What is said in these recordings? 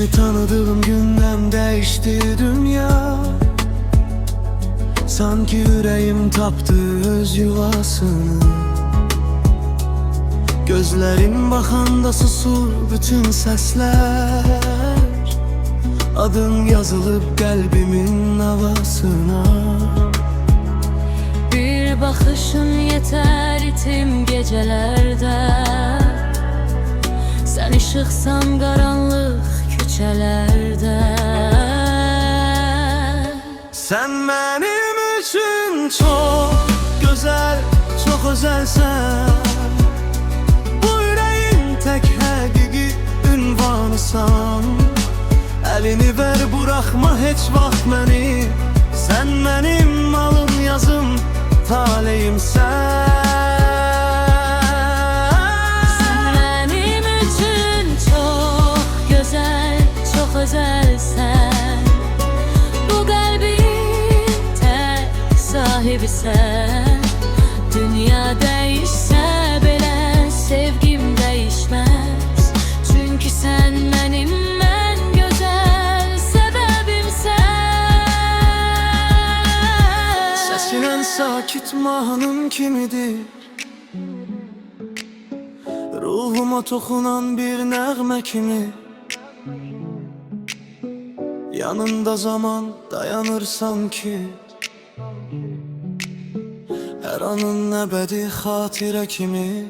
Seni tanıdığım günden değişti dünya. Sanki yüreğim taptı öz yuvasını. Gözlerin bakanda susur bütün sesler. Adın yazılıp kalbimin havasına. Bir bakışın yeter itim gecelerde. Sen ışıksan karanlık küçelerde. Sen benim için çok güzel, çok özelsen. Bu yüreğin tek hakiki ünvanısan. Elini ver bırakma hiç vaxt məni. Sen benim malım yazım, taleyim sen. Sen benim için çok güzel, çok özelsen. Bu kalbin tek sahibi sen. Dünya değişse bile sevgim değişmez. Çünkü sen benim en güzel sebebimsen. Sesinin sakit mahnım kimidir. Ruhuma toxunan bir nəğmə kimi. Yanında zaman dayanır sanki. Her anın əbədi xatirə kimi.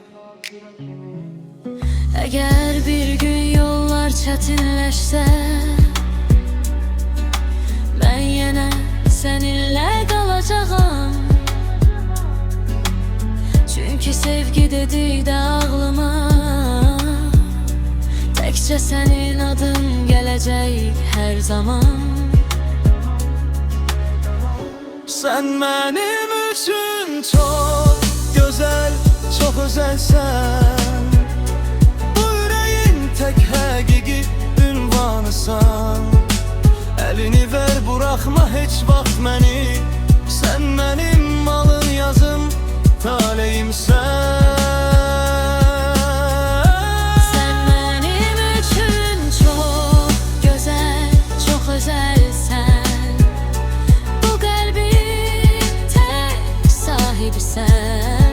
Eğer bir gün yollar çetinleşse, ben yine seninle kalacağım. Çünkü sevgi dedikdə ağlıma təkcə senin adın gelecek her zaman. Sen benim için çok güzel, çok özelsen. Bu yüreğin tek hakiki ünvanısan. Elini ver bırakma hiç vaxt məni. Sen benim malın yazım, taleyim sen. Sen benim için çok güzel, çok özelsen. Bu kalbin tek sahibi sen.